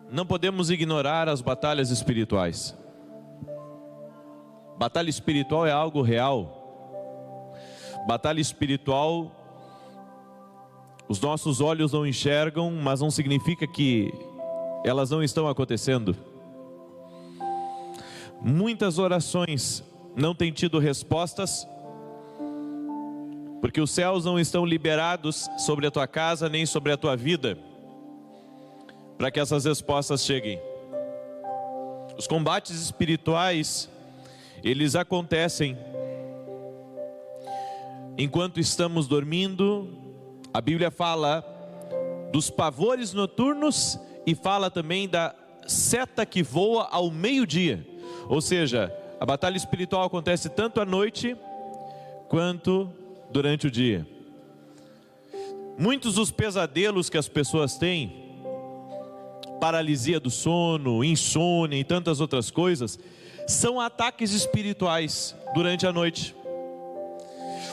não podemos ignorar as batalhas espirituais. Batalha espiritual é algo real. Batalha espiritual, os nossos olhos não enxergam, mas não significa que elas não estão acontecendo. Muitas orações não têm tido respostas, porque os céus não estão liberados sobre a tua casa, nem sobre a tua vida, para que essas respostas cheguem. Os combates espirituais, eles acontecem enquanto estamos dormindo. A Bíblia fala dos pavores noturnos e fala também da seta que voa ao meio-dia. Ou seja, a batalha espiritual acontece tanto à noite quanto durante o dia. Muitos dos pesadelos que as pessoas têm, paralisia do sono, insônia e tantas outras coisas, são ataques espirituais durante a noite.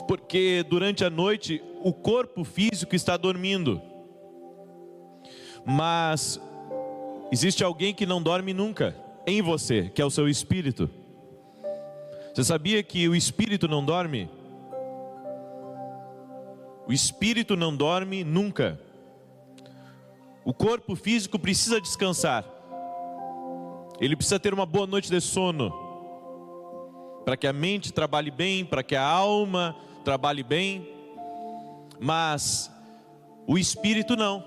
Porque durante a noite o corpo físico está dormindo, mas existe alguém que não dorme nunca em você, que é o seu espírito. Você sabia que o espírito não dorme? O espírito não dorme nunca. O corpo físico precisa descansar. Ele precisa ter uma boa noite de sono, para que a mente trabalhe bem, para que a alma trabalhe bem. Mas o espírito não.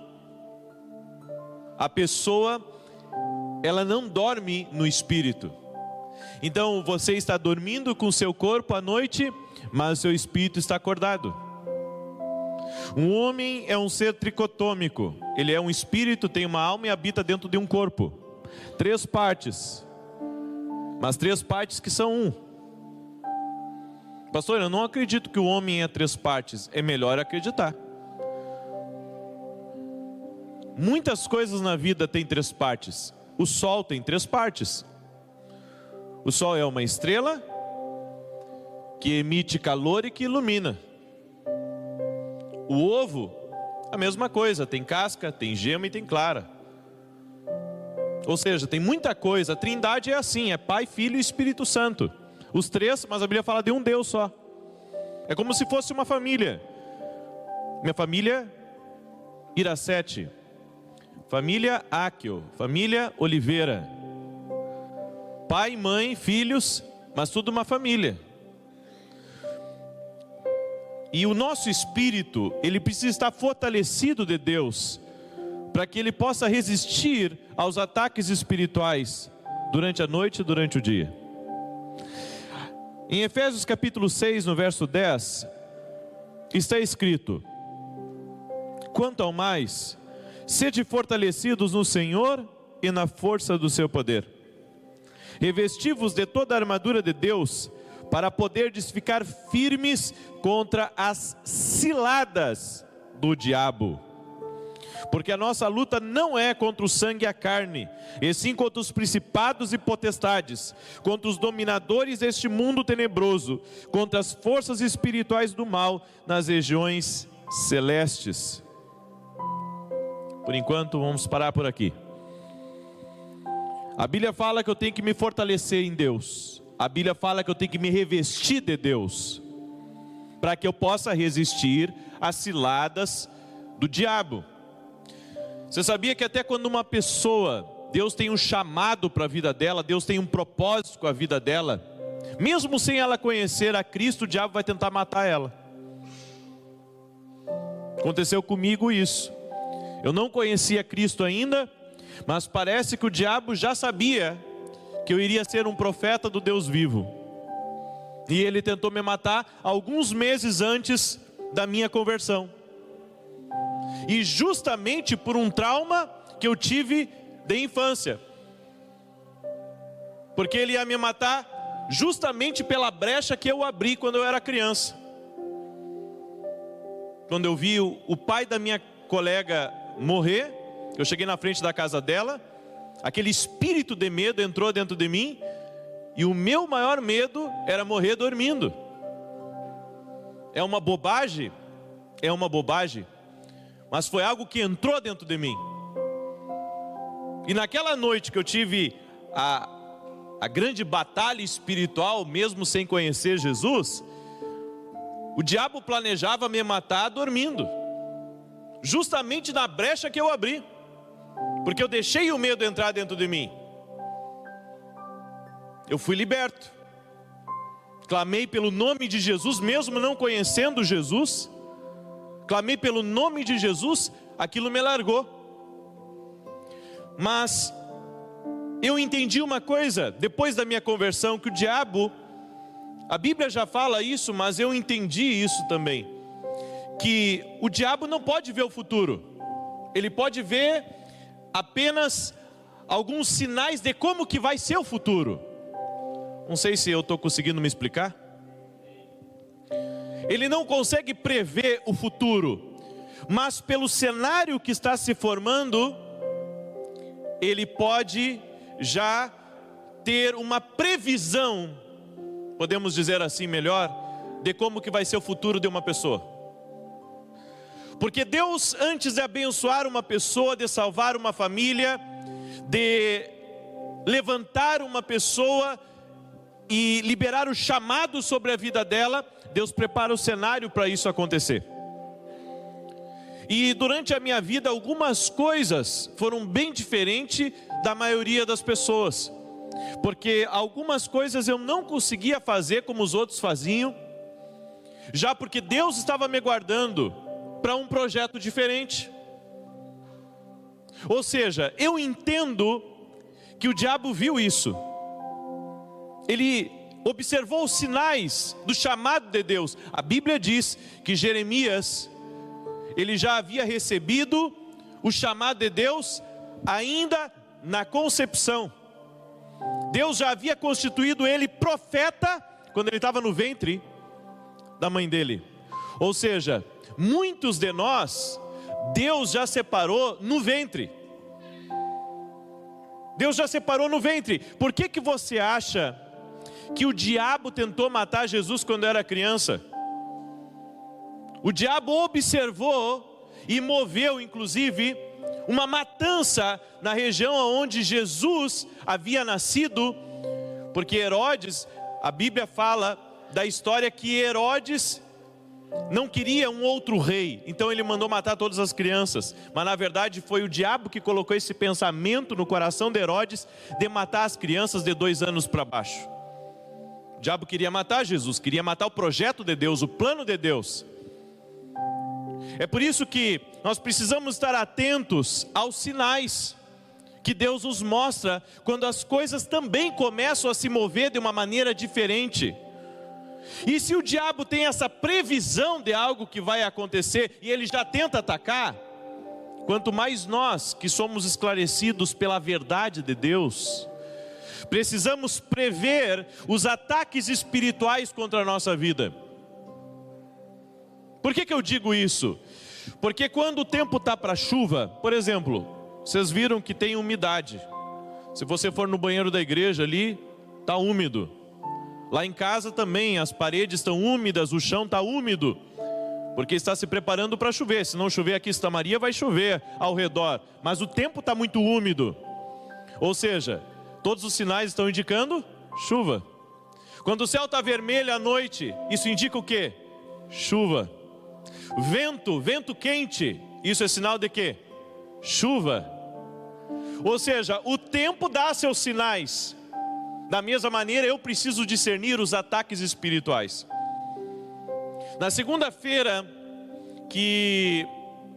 A pessoa, ela não dorme no espírito. Então você está dormindo com o seu corpo à noite, mas o seu espírito está acordado. Um homem é um ser tricotômico. Ele é um espírito, tem uma alma e habita dentro de um corpo. 3 partes, mas 3 partes que são um. Pastor, eu não acredito que o homem é 3 partes. É melhor acreditar. Muitas coisas na vida têm 3 partes. O sol tem 3 partes. O sol é uma estrela que emite calor e que ilumina. O ovo, a mesma coisa, tem casca, tem gema e tem clara. Ou seja, tem muita coisa. A Trindade é assim, é Pai, Filho e Espírito Santo. Os 3, mas a Bíblia fala de um Deus só. É como se fosse uma família. Minha família, Iracete. Família Áquio. Família Oliveira. Pai, mãe, filhos, mas tudo uma família. E o nosso espírito, ele precisa estar fortalecido de Deus, para que ele possa resistir aos ataques espirituais durante a noite e durante o dia. Em Efésios capítulo 6, no verso 10, está escrito: quanto ao mais, sede fortalecidos no Senhor e na força do seu poder. Revesti-vos de toda a armadura de Deus, para poderdes ficar firmes contra as ciladas do diabo. Porque a nossa luta não é contra o sangue e a carne, e sim contra os principados e potestades, contra os dominadores deste mundo tenebroso, contra as forças espirituais do mal nas regiões celestes. Por enquanto, vamos parar por aqui. A Bíblia fala que eu tenho que me fortalecer em Deus. A Bíblia fala que eu tenho que me revestir de Deus, para que eu possa resistir às ciladas do diabo. Você sabia que até quando uma pessoa, Deus tem um chamado para a vida dela, Deus tem um propósito com a vida dela, mesmo sem ela conhecer a Cristo, o diabo vai tentar matar ela. Aconteceu comigo isso. Eu não conhecia Cristo ainda, mas parece que o diabo já sabia que eu iria ser um profeta do Deus vivo. E ele tentou me matar alguns meses antes da minha conversão. E justamente por um trauma que eu tive de infância. Porque ele ia me matar justamente pela brecha que eu abri quando eu era criança. Quando eu vi o pai da minha colega morrer, eu cheguei na frente da casa dela, aquele espírito de medo entrou dentro de mim, e o meu maior medo era morrer dormindo. É uma bobagem? É uma bobagem, mas foi algo que entrou dentro de mim. E naquela noite que eu tive a grande batalha espiritual, mesmo sem conhecer Jesus, o diabo planejava me matar dormindo, justamente na brecha que eu abri, porque eu deixei o medo entrar dentro de mim. Eu fui liberto, clamei pelo nome de Jesus, mesmo não conhecendo Jesus, clamei pelo nome de Jesus, aquilo me largou. Mas eu entendi uma coisa, depois da minha conversão, que o diabo, a Bíblia já fala isso, mas eu entendi isso também, que o diabo não pode ver o futuro, ele pode ver apenas alguns sinais de como que vai ser o futuro. Não sei se eu estou conseguindo me explicar. Ele não consegue prever o futuro, mas pelo cenário que está se formando, ele pode já ter uma previsão, podemos dizer assim melhor, de como que vai ser o futuro de uma pessoa. Porque Deus, antes de abençoar uma pessoa, de salvar uma família, de levantar uma pessoa e liberar o chamado sobre a vida dela, Deus prepara o cenário para isso acontecer. E durante a minha vida, algumas coisas foram bem diferentes da maioria das pessoas, porque algumas coisas eu não conseguia fazer como os outros faziam, já porque Deus estava me guardando para um projeto diferente. Ou seja, eu entendo que o diabo viu isso. Ele observou os sinais do chamado de Deus. A Bíblia diz que Jeremias, ele já havia recebido o chamado de Deus ainda na concepção. Deus já havia constituído ele profeta quando ele estava no ventre da mãe dele. Ou seja, muitos de nós, Deus já separou no ventre. Deus já separou no ventre. Por que que você acha que o diabo tentou matar Jesus quando era criança? O diabo observou e moveu, inclusive, uma matança na região onde Jesus havia nascido, porque Herodes, a Bíblia fala da história que Herodes não queria um outro rei, então ele mandou matar todas as crianças, mas na verdade foi o diabo que colocou esse pensamento no coração de Herodes, de matar as crianças de 2 anos para baixo. O diabo queria matar Jesus, queria matar o projeto de Deus, o plano de Deus. É por isso que nós precisamos estar atentos aos sinais que Deus nos mostra, quando as coisas também começam a se mover de uma maneira diferente. E se o diabo tem essa previsão de algo que vai acontecer, e ele já tenta atacar, quanto mais nós que somos esclarecidos pela verdade de Deus, precisamos prever os ataques espirituais contra a nossa vida. Por que que eu digo isso? Porque quando o tempo está para chuva, por exemplo, vocês viram que tem umidade. Se você for no banheiro da igreja ali, está úmido. Lá em casa também as paredes estão úmidas, o chão está úmido, porque está se preparando para chover. Se não chover aqui em Santa Maria, vai chover ao redor, mas o tempo está muito úmido. Ou seja, todos os sinais estão indicando chuva. Quando o céu está vermelho à noite, isso indica o quê? Chuva. Vento quente, isso é sinal de quê? Chuva. Ou seja, o tempo dá seus sinais. Da mesma maneira, eu preciso discernir os ataques espirituais. Na segunda-feira que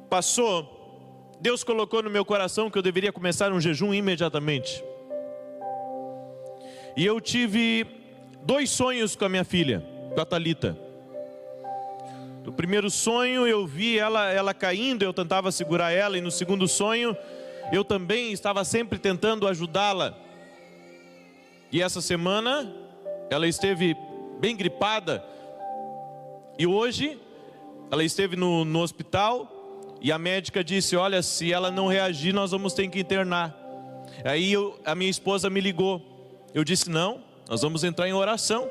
passou, Deus colocou no meu coração que eu deveria começar um jejum imediatamente. E eu tive 2 sonhos com a minha filha, com a Thalita. No primeiro sonho eu vi ela caindo, eu tentava segurar ela, e no segundo sonho eu também estava sempre tentando ajudá-la. E essa semana ela esteve bem gripada, e hoje ela esteve no hospital, e a médica disse: olha, se ela não reagir, nós vamos ter que internar. Aí a minha esposa me ligou, eu disse: não, nós vamos entrar em oração,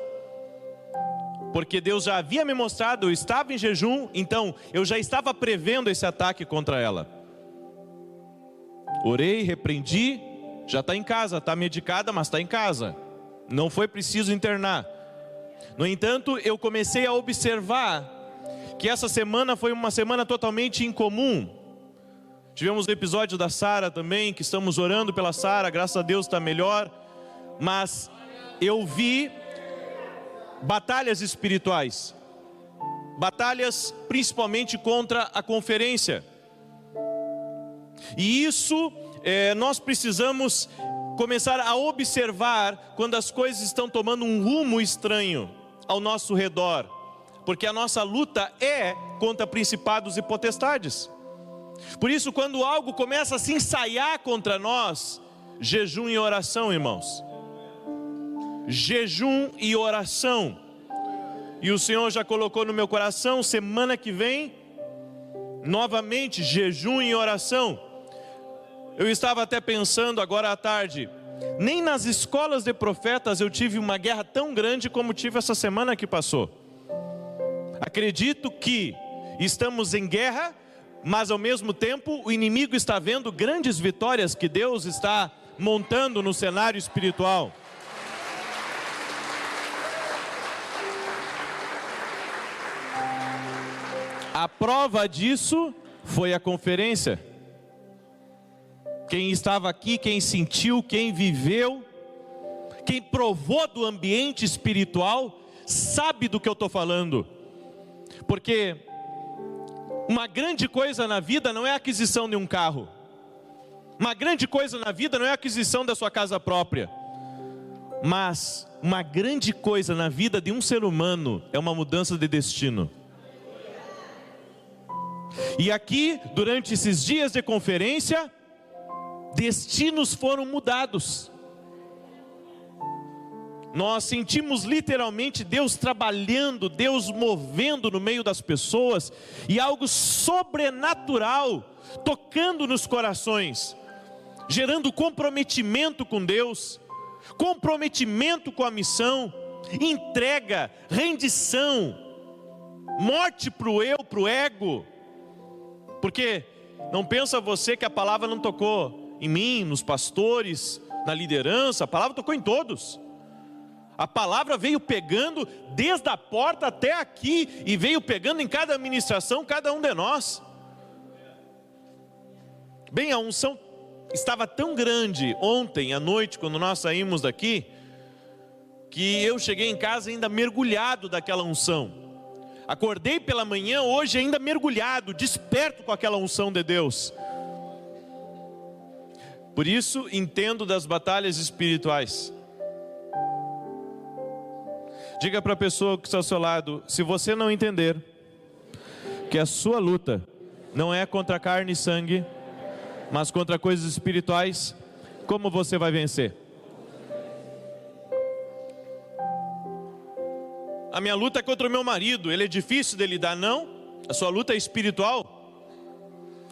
porque Deus já havia me mostrado, eu estava em jejum, então eu já estava prevendo esse ataque contra ela. Orei, repreendi, Já está em casa, está medicada, mas está em casa. Não foi preciso internar. No entanto, eu comecei a observar que essa semana foi uma semana totalmente incomum. Tivemos o episódio da Sara também, que estamos orando pela Sara, graças a Deus está melhor. Mas eu vi batalhas espirituais. Batalhas principalmente contra a conferência. E isso nós precisamos começar a observar quando as coisas estão tomando um rumo estranho ao nosso redor. Porque a nossa luta é contra principados e potestades. Por isso, quando algo começa a se ensaiar contra nós, jejum e oração, irmãos. Jejum e oração. E o Senhor já colocou no meu coração, semana que vem, novamente, jejum e oração. Eu estava até pensando agora à tarde, nem nas escolas de profetas eu tive uma guerra tão grande como tive essa semana que passou. Acredito que estamos em guerra, mas ao mesmo tempo o inimigo está vendo grandes vitórias que Deus está montando no cenário espiritual. A prova disso foi a conferência. Quem estava aqui, quem sentiu, quem viveu, quem provou do ambiente espiritual, sabe do que eu estou falando. Porque uma grande coisa na vida não é a aquisição de um carro. Uma grande coisa na vida não é a aquisição da sua casa própria. Mas uma grande coisa na vida de um ser humano é uma mudança de destino. E aqui, durante esses dias de conferência, destinos foram mudados. Nós sentimos literalmente Deus trabalhando, Deus movendo no meio das pessoas, e algo sobrenatural tocando nos corações, gerando comprometimento com Deus, comprometimento com a missão, entrega, rendição, morte para o eu, para o ego. Porque não pensa você que a palavra não tocou em mim, nos pastores, na liderança. A palavra tocou em todos. A palavra veio pegando desde a porta até aqui, e veio pegando em cada administração, cada um de nós. Bem, a unção estava tão grande ontem à noite, quando nós saímos daqui, que eu cheguei em casa ainda mergulhado daquela unção. Acordei pela manhã hoje ainda mergulhado, desperto com aquela unção de Deus. Por isso entendo das batalhas espirituais. Diga para a pessoa que está ao seu lado, se você não entender que a sua luta não é contra carne e sangue, mas contra coisas espirituais, como você vai vencer? A minha luta é contra o meu marido, ele é difícil de lidar, não? A sua luta é espiritual.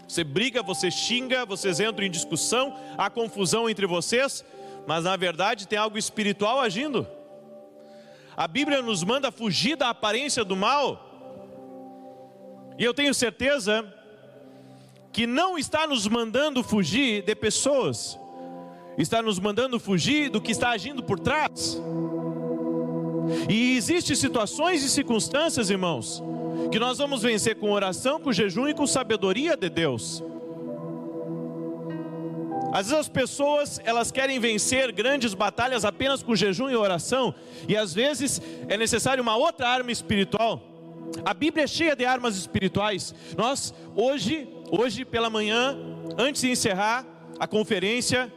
Você briga, você xinga, vocês entram em discussão, há confusão entre vocês, mas na verdade tem algo espiritual agindo. A Bíblia nos manda fugir da aparência do mal, e eu tenho certeza que não está nos mandando fugir de pessoas, está nos mandando fugir do que está agindo por trás. E existem situações e circunstâncias, irmãos, que nós vamos vencer com oração, com jejum e com sabedoria de Deus. Às vezes as pessoas, elas querem vencer grandes batalhas apenas com jejum e oração, e às vezes é necessário uma outra arma espiritual. A Bíblia é cheia de armas espirituais. Nós, hoje pela manhã, antes de encerrar a conferência,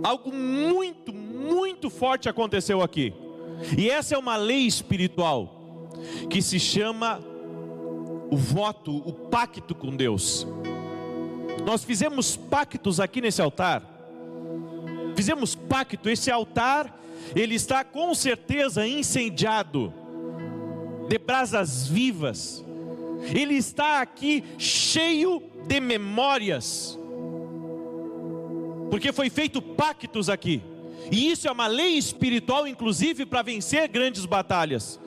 algo muito forte aconteceu aqui. E essa é uma lei espiritual que se chama o voto, o pacto com Deus. Nós fizemos pactos aqui nesse altar. Fizemos pacto. Esse altar, ele está com certeza incendiado de brasas vivas. Ele está aqui cheio de memórias, porque foi feito pactos aqui. E isso é uma lei espiritual, inclusive para vencer grandes batalhas.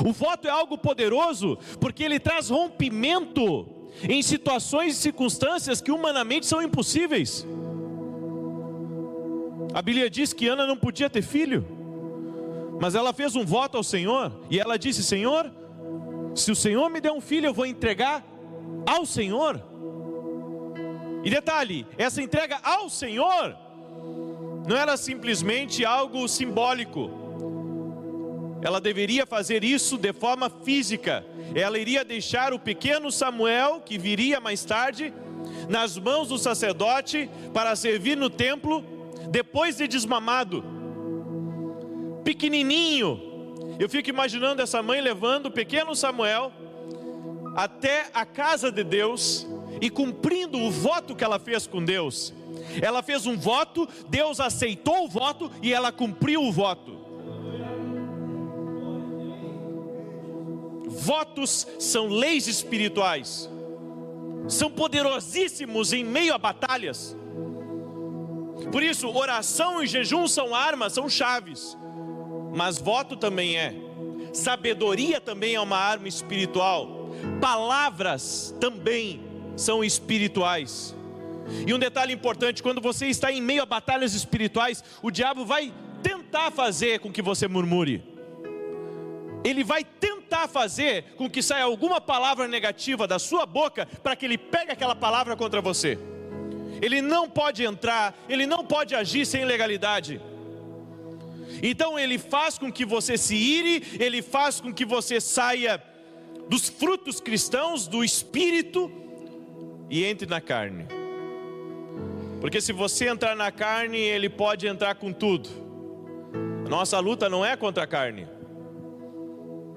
O voto é algo poderoso, porque ele traz rompimento em situações e circunstâncias que humanamente são impossíveis. A Bíblia diz que Ana não podia ter filho, mas ela fez um voto ao Senhor, e ela disse: Senhor, se o Senhor me der um filho, eu vou entregar ao Senhor. E detalhe, essa entrega ao Senhor não era simplesmente algo simbólico. Ela deveria fazer isso de forma física. Ela iria deixar o pequeno Samuel, que viria mais tarde, nas mãos do sacerdote para servir no templo, depois de desmamado, pequenininho. Eu fico imaginando essa mãe levando o pequeno Samuel até a casa de Deus e cumprindo o voto que ela fez com Deus. Ela fez um voto, Deus aceitou o voto e ela cumpriu o voto. Votos são leis espirituais, são poderosíssimos em meio a batalhas. Por isso, oração e jejum são armas, são chaves. Mas voto também é. Sabedoria também é uma arma espiritual. Palavras também são espirituais. E um detalhe importante: quando você está em meio a batalhas espirituais, o diabo vai tentar fazer com que você murmure. Ele vai tentar fazer com que saia alguma palavra negativa da sua boca, para que ele pegue aquela palavra contra você. Ele não pode entrar, ele não pode agir sem legalidade. Então ele faz com que você se ire, ele faz com que você saia dos frutos cristãos, do espírito, e entre na carne. Porque se você entrar na carne, ele pode entrar com tudo. A nossa luta não é contra a carne.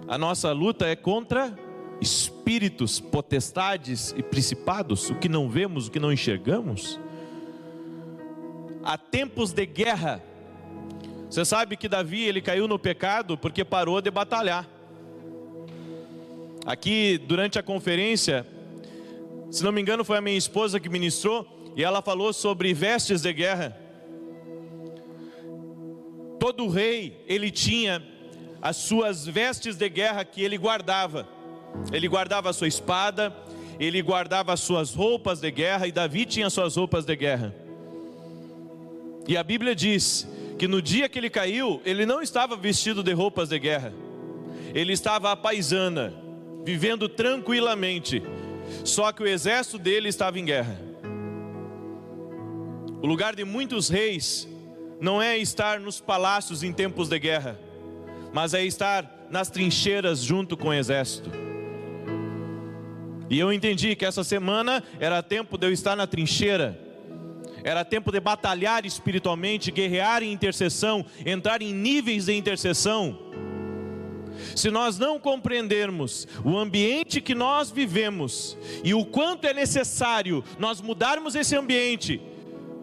A nossa luta é contra espíritos, potestades e principados, o que não vemos, o que não enxergamos. Há tempos de guerra. Você sabe que Davi, ele caiu no pecado porque parou de batalhar. Aqui durante a conferência, se não me engano foi a minha esposa que ministrou, e ela falou sobre vestes de guerra. Todo rei, ele tinha as suas vestes de guerra que ele guardava. Ele guardava a sua espada, ele guardava as suas roupas de guerra, e Davi tinha as suas roupas de guerra. E a Bíblia diz que no dia que ele caiu, ele não estava vestido de roupas de guerra. Ele estava à paisana, vivendo tranquilamente. Só que o exército dele estava em guerra. O lugar de muitos reis não é estar nos palácios em tempos de guerra, mas é estar nas trincheiras junto com o exército. E eu entendi que essa semana era tempo de eu estar na trincheira. Era tempo de batalhar espiritualmente, guerrear em intercessão, entrar em níveis de intercessão. Se nós não compreendermos o ambiente que nós vivemos e o quanto é necessário nós mudarmos esse ambiente,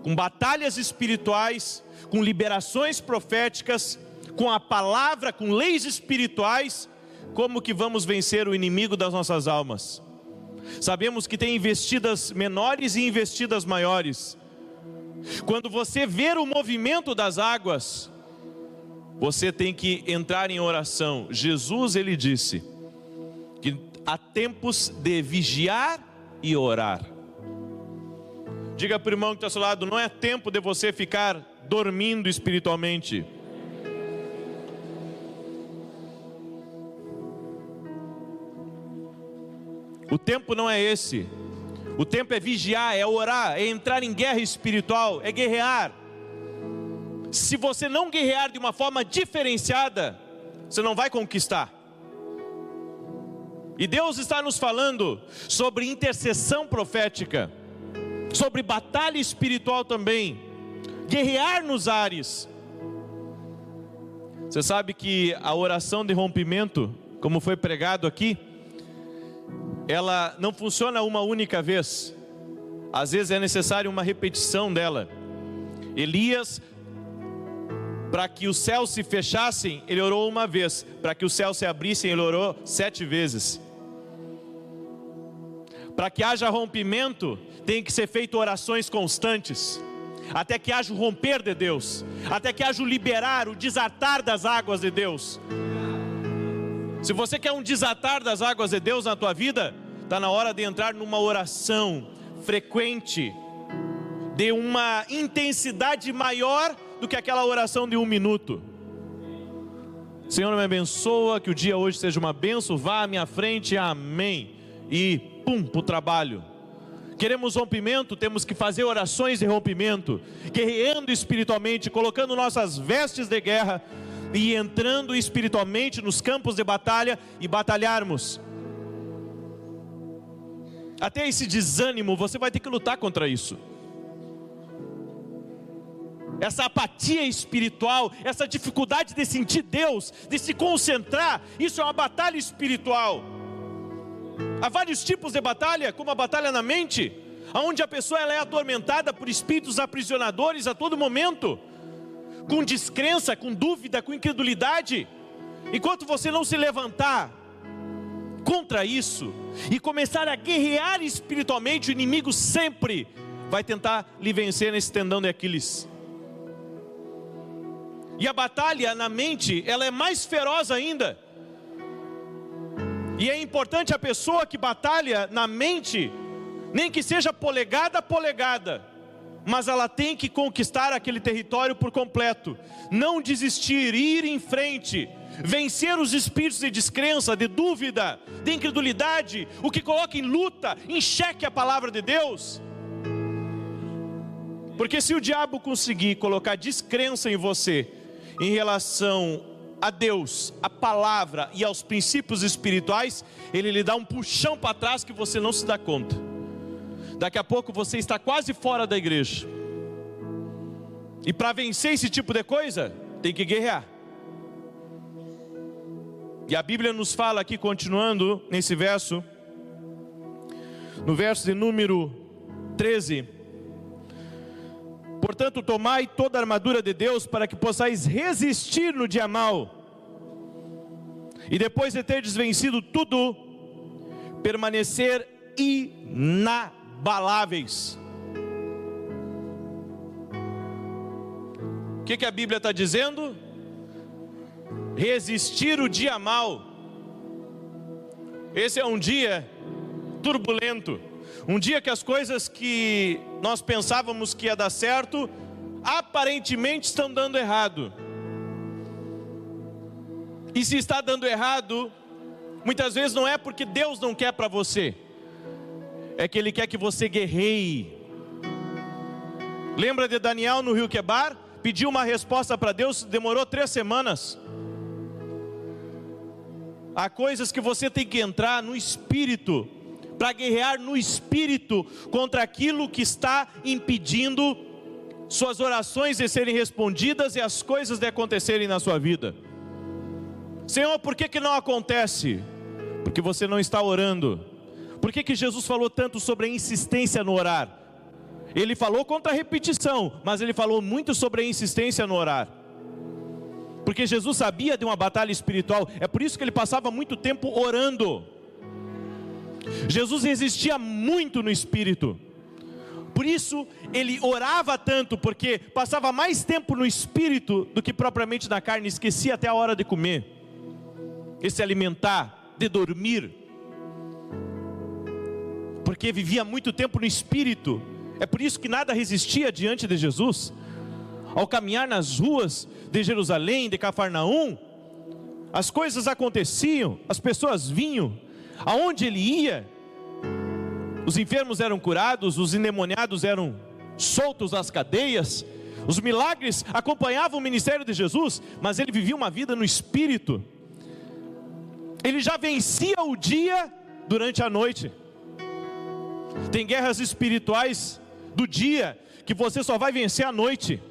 com batalhas espirituais, com liberações proféticas, com a palavra, com leis espirituais, como que vamos vencer o inimigo das nossas almas? Sabemos que tem investidas menores e investidas maiores. Quando você ver o movimento das águas, você tem que entrar em oração. Jesus, ele disse que há tempos de vigiar e orar. Diga para o irmão que está ao seu lado: não é tempo de você ficar dormindo espiritualmente. O tempo não é esse. O tempo é vigiar, é orar, é entrar em guerra espiritual, é guerrear. Se você não guerrear de uma forma diferenciada, você não vai conquistar. E Deus está nos falando sobre intercessão profética, sobre batalha espiritual também, guerrear nos ares. Você sabe que a oração de rompimento, como foi pregado aqui, ela não funciona uma única vez. Às vezes é necessário uma repetição dela. Elias, para que os céus se fechassem, ele orou uma vez. Para que os céus se abrissem, ele orou 7 vezes. Para que haja rompimento, tem que ser feito orações constantes, até que haja o romper de Deus, até que haja o liberar, o desatar das águas de Deus. Se você quer um desatar das águas de Deus na tua vida, está na hora de entrar numa oração frequente, de uma intensidade maior do que aquela oração de 1 minuto. Senhor, me abençoa, que o dia hoje seja uma bênção, vá à minha frente, amém. E pum, para o trabalho. Queremos rompimento, temos que fazer orações de rompimento, guerreando espiritualmente, colocando nossas vestes de guerra e entrando espiritualmente nos campos de batalha e batalharmos. Até esse desânimo, você vai ter que lutar contra isso. Essa apatia espiritual, essa dificuldade de sentir Deus, de se concentrar, isso é uma batalha espiritual. Há vários tipos de batalha, como a batalha na mente, onde a pessoa ela é atormentada por espíritos aprisionadores a todo momento, com descrença, com dúvida, com incredulidade. Enquanto você não se levantar contra isso e começar a guerrear espiritualmente, o inimigo sempre vai tentar lhe vencer nesse tendão de Aquiles. E a batalha na mente, ela é mais feroz ainda. E é importante a pessoa que batalha na mente, nem que seja polegada a polegada, mas ela tem que conquistar aquele território por completo. Não desistir, ir em frente, vencer os espíritos de descrença, de dúvida, de incredulidade, o que coloca em luta, em xeque a palavra de Deus. Porque se o diabo conseguir colocar descrença em você, em relação a Deus, a palavra e aos princípios espirituais, ele lhe dá um puxão para trás que você não se dá conta. Daqui a pouco você está quase fora da igreja. E para vencer esse tipo de coisa, tem que guerrear. E a Bíblia nos fala aqui, continuando nesse verso, no verso de número 13: portanto, tomai toda a armadura de Deus, para que possais resistir no dia mau, e depois de terdes vencido tudo, permanecer inabaláveis. O que a Bíblia está dizendo? Resistir o dia mau. Esse é um dia turbulento, um dia que as coisas que nós pensávamos que ia dar certo, aparentemente estão dando errado. E se está dando errado, muitas vezes não é porque Deus não quer para você, é que Ele quer que você guerreie. Lembra de Daniel no rio Quebar? Pediu uma resposta para Deus, demorou 3 semanas. Há coisas que você tem que entrar no espírito, para guerrear no espírito contra aquilo que está impedindo suas orações de serem respondidas e as coisas de acontecerem na sua vida. Senhor, por que não acontece? Porque você não está orando. Por que Jesus falou tanto sobre a insistência no orar? Ele falou contra a repetição, mas ele falou muito sobre a insistência no orar. Porque Jesus sabia de uma batalha espiritual, é por isso que ele passava muito tempo orando. Jesus resistia muito no espírito. Por isso ele orava tanto, porque passava mais tempo no espírito do que propriamente na carne. Esquecia até a hora de comer, de se alimentar, de dormir, porque vivia muito tempo no espírito. É por isso que nada resistia diante de Jesus. Ao caminhar nas ruas de Jerusalém, de Cafarnaum, as coisas aconteciam, as pessoas vinham. Aonde ele ia, os enfermos eram curados, os endemoniados eram soltos das cadeias, os milagres acompanhavam o ministério de Jesus, mas ele vivia uma vida no espírito. Ele já vencia o dia durante a noite. Tem guerras espirituais do dia que você só vai vencer à noite.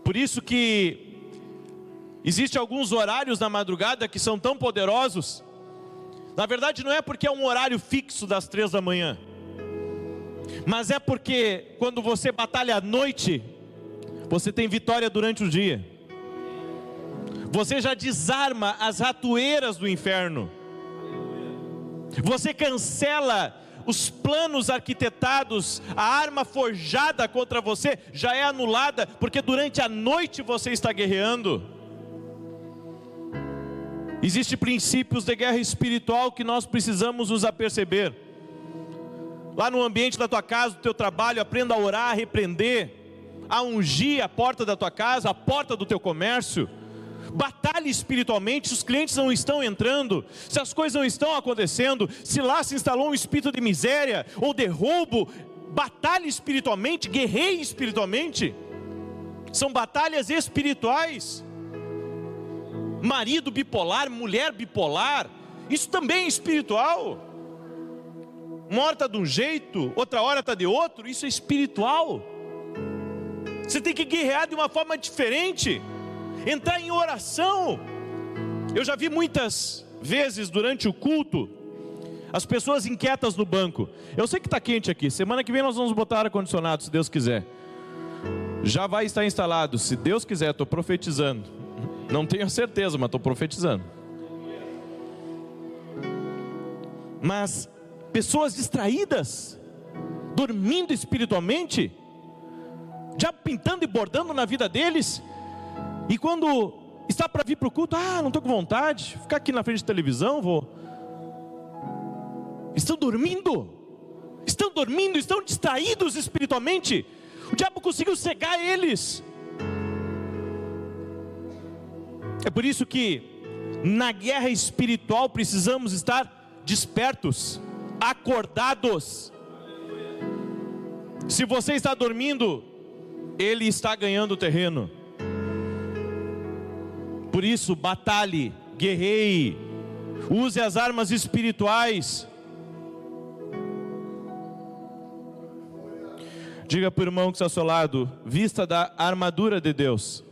Por isso que existem alguns horários na madrugada que são tão poderosos. Na verdade não é porque é um horário fixo das 3 da manhã, mas é porque quando você batalha à noite, você tem vitória durante o dia. Você já desarma as ratoeiras do inferno. Você cancela os planos arquitetados, a arma forjada contra você já é anulada, porque durante a noite você está guerreando. Existem princípios de guerra espiritual que nós precisamos nos aperceber. lá no ambiente da tua casa, do teu trabalho, aprenda a orar, a repreender, a ungir a porta da tua casa, a porta do teu comércio. Batalhe espiritualmente. Se os clientes não estão entrando, se as coisas não estão acontecendo, se lá se instalou um espírito de miséria ou de roubo, batalhe espiritualmente, guerreie espiritualmente. São batalhas espirituais. Marido bipolar, mulher bipolar, isso também é espiritual. Uma hora está de um jeito, outra hora está de outro, isso é espiritual. Você tem que guerrear de uma forma diferente, entrar em oração. Eu já vi muitas vezes durante o culto, as pessoas inquietas no banco. Eu sei que está quente aqui, semana que vem nós vamos botar ar-condicionado, se Deus quiser. Já vai estar instalado, se Deus quiser, estou profetizando. Não tenho certeza, mas estou profetizando. Mas pessoas distraídas, dormindo espiritualmente, já pintando e bordando na vida deles, e quando está para vir para o culto, não estou com vontade, ficar aqui na frente da televisão, estão dormindo, estão distraídos espiritualmente. O diabo conseguiu cegar eles. É por isso que na guerra espiritual precisamos estar despertos, acordados. Se você está dormindo, ele está ganhando terreno. Por isso, batalhe, guerreie, use as armas espirituais. Diga para o irmão que está ao seu lado: vista da armadura de Deus.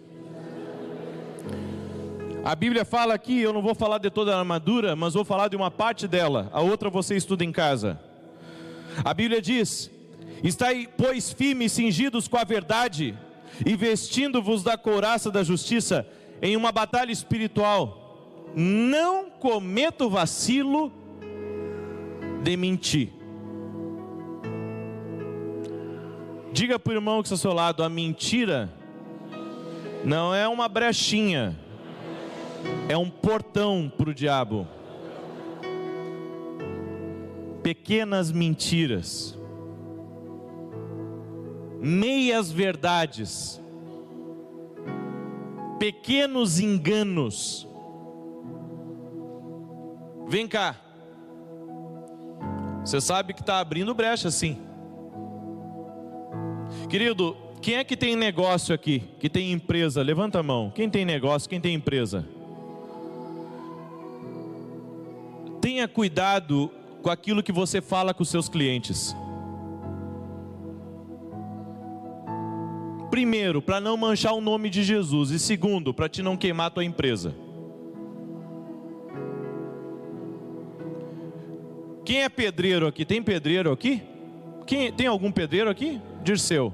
A Bíblia fala aqui, eu não vou falar de toda a armadura, mas vou falar de uma parte dela, a outra você estuda em casa. A Bíblia diz: estai, pois, firmes, cingidos com a verdade, e vestindo-vos da couraça da justiça, em uma batalha espiritual. Não cometa o vacilo de mentir. Diga para o irmão que está ao seu lado: a mentira não é uma brechinha, é um portão para o diabo. Pequenas mentiras, meias verdades, pequenos enganos. Vem cá, você sabe que está abrindo brecha sim. Querido, quem é que tem negócio aqui? Que tem empresa? Levanta a mão. Quem tem negócio? Quem tem empresa? Tenha cuidado com aquilo que você fala com os seus clientes. Primeiro, para não manchar o nome de Jesus. E segundo, para te não queimar a tua empresa. Quem é pedreiro aqui? Tem pedreiro aqui? Tem algum pedreiro aqui? Dirceu.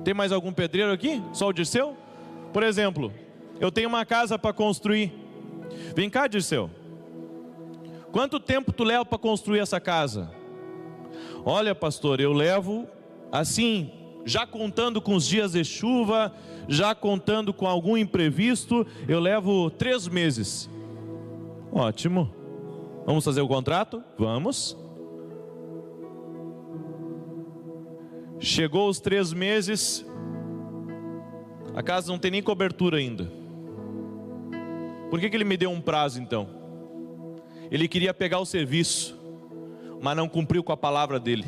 Tem mais algum pedreiro aqui? Só o Dirceu? Por exemplo, eu tenho uma casa para construir. Vem cá, Dirceu. Quanto tempo tu leva para construir essa casa? Olha, pastor, eu levo assim, já contando com os dias de chuva, já contando com algum imprevisto, eu levo 3 meses. Ótimo. Vamos fazer o contrato? Vamos. Chegou os 3 meses, a casa não tem nem cobertura ainda. Por que ele me deu um prazo então? Ele queria pegar o serviço, mas não cumpriu com a palavra dele.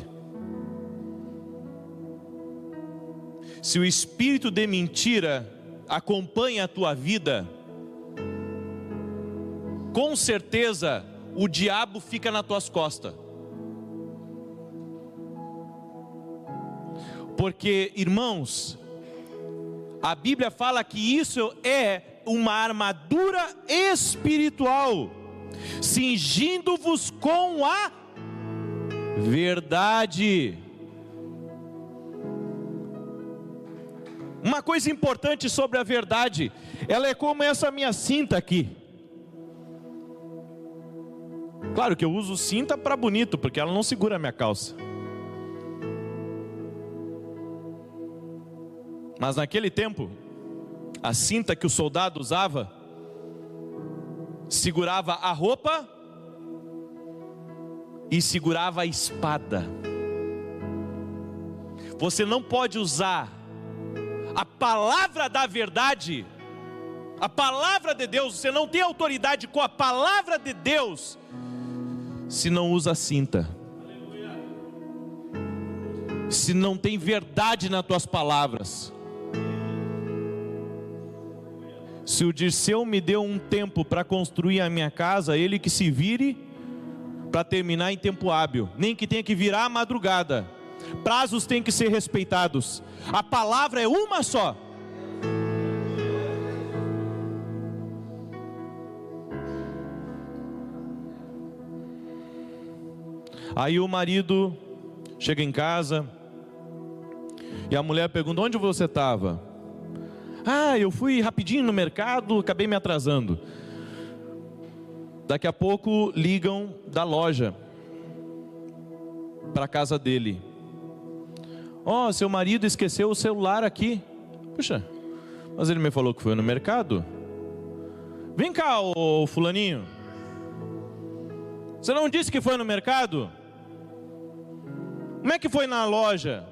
Se o espírito de mentira acompanha a tua vida, com certeza o diabo fica nas tuas costas. Porque, irmãos, a Bíblia fala que isso é uma armadura espiritual, cingindo-vos com a verdade. Uma coisa importante sobre a verdade, ela é como essa minha cinta aqui. Claro que eu uso cinta para bonito, porque ela não segura a minha calça. Mas naquele tempo, a cinta que o soldado usava segurava a roupa e segurava a espada. Você não pode usar a palavra da verdade, a palavra de Deus. Você não tem autoridade com a palavra de Deus se não usa cinta, se não tem verdade nas tuas palavras. Se o Dirceu me deu um tempo para construir a minha casa, ele que se vire para terminar em tempo hábil, nem que tenha que virar à madrugada. Prazos têm que ser respeitados. A palavra é uma só. Aí o marido chega em casa e a mulher pergunta: onde você estava? Ah, eu fui rapidinho no mercado, acabei me atrasando. Daqui a pouco ligam da loja para a casa dele. Ó, seu marido esqueceu o celular aqui. Puxa, mas ele me falou que foi no mercado. Vem cá, ô fulaninho. Você não disse que foi no mercado? Como é que foi na loja?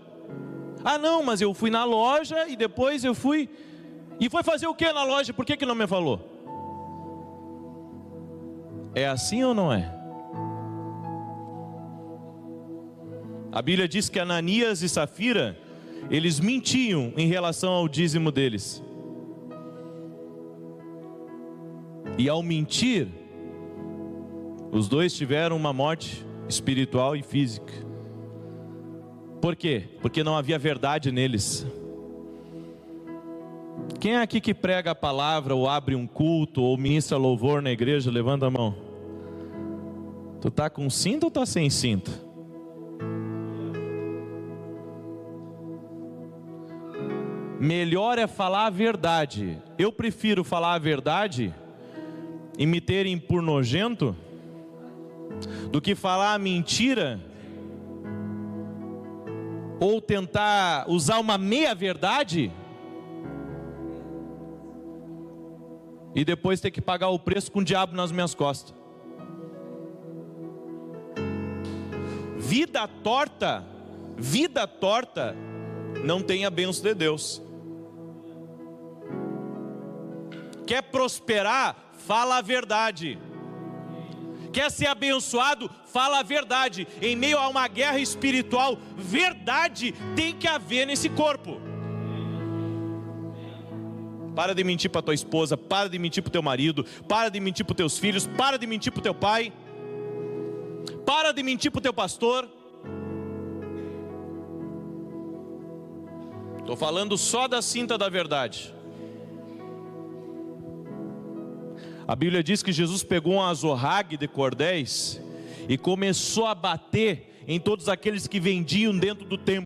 Ah não, mas eu fui na loja e depois eu fui... E foi fazer o que na loja? Por que não me falou? É assim ou não é? A Bíblia diz que Ananias e Safira, eles mentiam em relação ao dízimo deles. E ao mentir, os dois tiveram uma morte espiritual e física. Por quê? Porque não havia verdade neles. Quem é aqui que prega a palavra, ou abre um culto, ou ministra louvor na igreja? Levanta a mão. Tu tá com cinto ou tá sem cinto? Melhor é falar a verdade. Eu prefiro falar a verdade e me terem por nojento do que falar a mentira ou tentar usar uma meia verdade e depois ter que pagar o preço com o diabo nas minhas costas. Vida torta não tem a bênção de Deus. Quer prosperar? Fala a verdade. Quer ser abençoado? Fala a verdade. Em meio a uma guerra espiritual, verdade tem que haver nesse corpo. Para de mentir para tua esposa, para de mentir para o teu marido, para de mentir para os teus filhos, para de mentir para o teu pai, para de mentir para o teu pastor. Estou falando só da cinta da verdade. A Bíblia diz que Jesus pegou um azorrague de cordéis e começou a bater em todos aqueles que vendiam dentro do templo.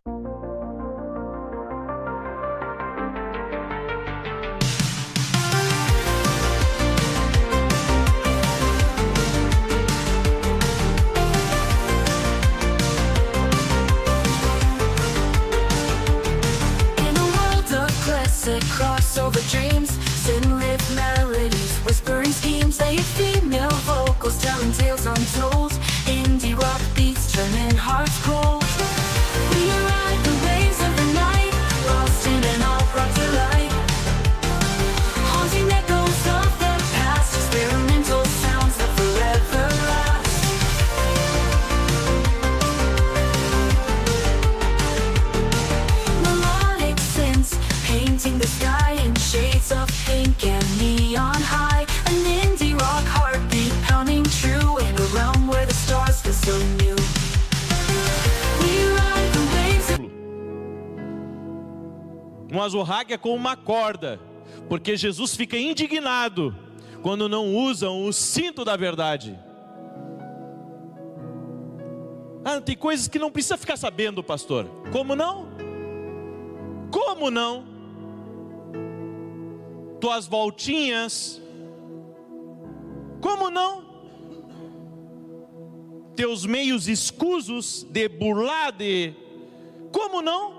Crossover dreams, sin-lit melodies, whispering schemes, they female vocals telling tales untold, indie rock beats turning hearts cold. We ride the waves of the night, lost in an opera delight, haunting echoes of the past, experimental sounds that forever last. Melodic synths painting the sky in shades of pink and neon high, an indie rock heartbeat pounding true in a realm where the stars feel so new. We ride the waves of... Um azorrague é como uma corda, porque Jesus fica indignado quando não usam o cinto da verdade. Ah, tem coisas que não precisa ficar sabendo, pastor. Como não? Como não? Tuas voltinhas. Como não? Teus meios escusos de burlar, de... Como não?